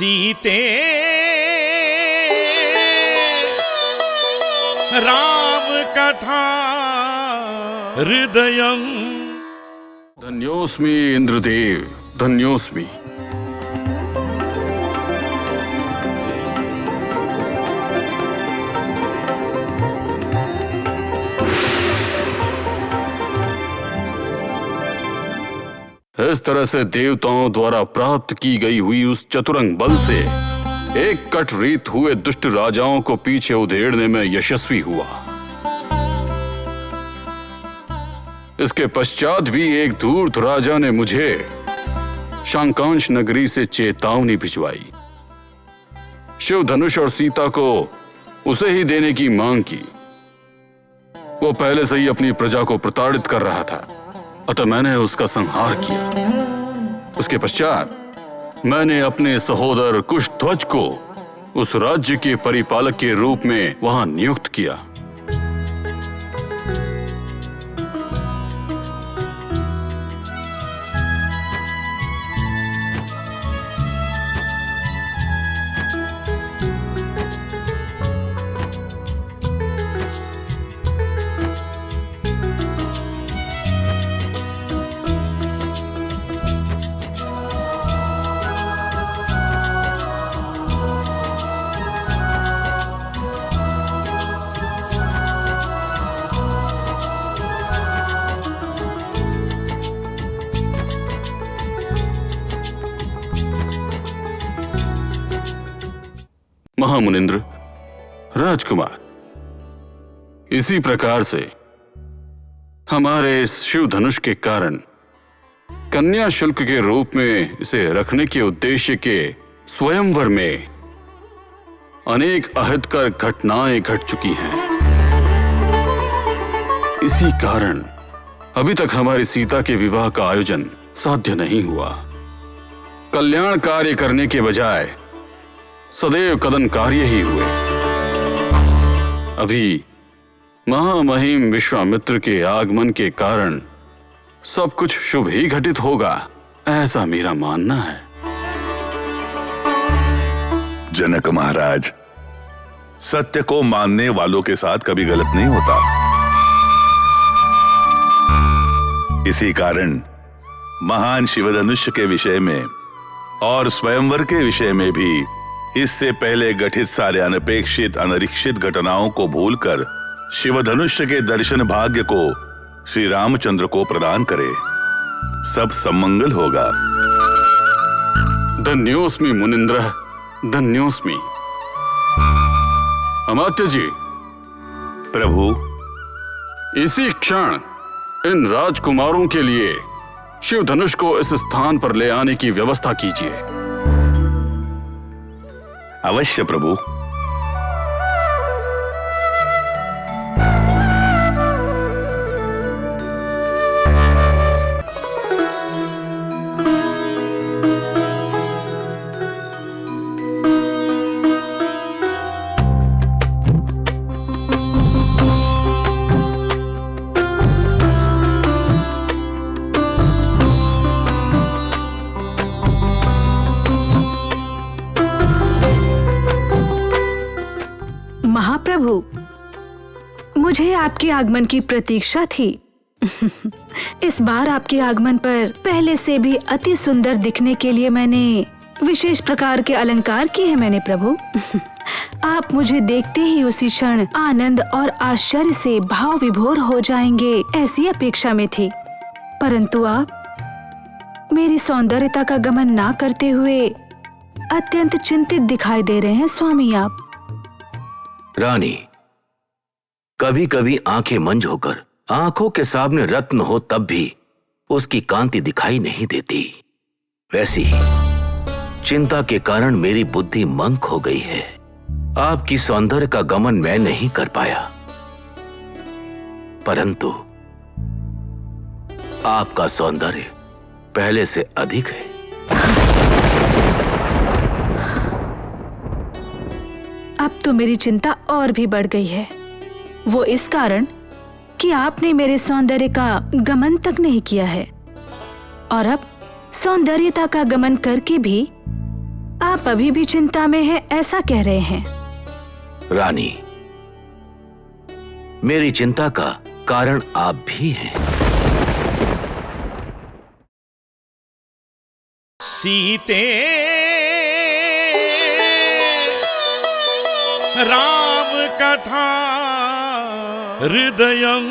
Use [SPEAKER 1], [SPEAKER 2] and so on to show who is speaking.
[SPEAKER 1] सीते राम कथा हृदयम्।
[SPEAKER 2] धन्योस्मि इंद्रदेव, धन्योस्मि। इस तरह से देवताओं द्वारा प्राप्त की गई हुई उस चतुरंग बल से एक कटरीत हुए दुष्ट राजाओं को पीछे उधेड़ने में यशस्वी हुआ। इसके पश्चात भी एक धूर्त राजा ने मुझे शांकांश नगरी से चेतावनी भिजवाई। शिव धनुष और सीता को उसे ही देने की मांग की। वो पहले से ही अपनी प्रजा को प्रताड़ित कर रहा था, अतः मैंने उसका संहार किया। उसके पश्चात मैंने अपने सहोदर कुशध्वज को उस राज्य के परिपालक के रूप में वहां नियुक्त किया। महामुनिंद्र, राजकुमार, इसी प्रकार से हमारे इस शिव धनुष के कारण कन्या शुल्क के रूप में इसे रखने के उद्देश्य के स्वयंवर में अनेक अहितकर घटनाएं घट चुकी हैं। इसी कारण अभी तक हमारी सीता के विवाह का आयोजन साध्य नहीं हुआ। कल्याण कार्य करने के बजाय सदैव कदन कार्य ही हुए। अभी महामहिम विश्वामित्र के आगमन के कारण सब कुछ शुभ ही घटित होगा, ऐसा मेरा मानना है।
[SPEAKER 3] जनक महाराज, सत्य को मानने वालों के साथ कभी गलत नहीं होता। इसी कारण महान शिवधनुष्य के विषय में और स्वयंवर के विषय में भी इससे पहले गठित सारे अनपेक्षित अनिरीक्षित घटनाओं को भूलकर शिवधनुष्य के दर्शन भाग्य को श्री रामचंद्र को प्रदान करे। सब सम्मंगल होगा।
[SPEAKER 2] धन्योस्मि मुनिंद्र, धन्योस्मि। अमात्य जी,
[SPEAKER 3] प्रभु,
[SPEAKER 2] इसी क्षण इन राजकुमारों के लिए शिव धनुष को इस स्थान पर ले आने की व्यवस्था कीजिए।
[SPEAKER 3] अवश्य प्रभु।
[SPEAKER 4] महाप्रभु, मुझे आपके आगमन की प्रतीक्षा थी। इस बार आपके आगमन पर पहले से भी अति सुंदर दिखने के लिए मैंने विशेष प्रकार के अलंकार किए हैं। मैंने प्रभु, आप मुझे देखते ही उसी क्षण आनंद और आश्चर्य से भाव विभोर हो जाएंगे, ऐसी अपेक्षा में थी। परंतु आप मेरी सौंदर्यता का गमन ना करते हुए अत्यंत चिंतित दिखाई दे रहे हैं स्वामी आप।
[SPEAKER 5] रानी, कभी कभी आंखें मंज होकर आंखों के सामने रत्न हो तब भी उसकी कांति दिखाई नहीं देती। वैसी ही चिंता के कारण मेरी बुद्धि मंक हो गई है। आपकी सौंदर्य का गमन मैं नहीं कर पाया, परंतु आपका सौंदर्य पहले से अधिक है।
[SPEAKER 4] अब तो मेरी चिंता और भी बढ़ गई है। वो इस कारण कि आपने मेरे सौंदर्य का गमन तक नहीं किया है, और अब सौंदर्यता का गमन करके भी आप अभी भी चिंता में हैं, ऐसा कह रहे हैं।
[SPEAKER 5] रानी, मेरी चिंता का कारण आप भी हैं।
[SPEAKER 1] सीते राम कथा हृदयं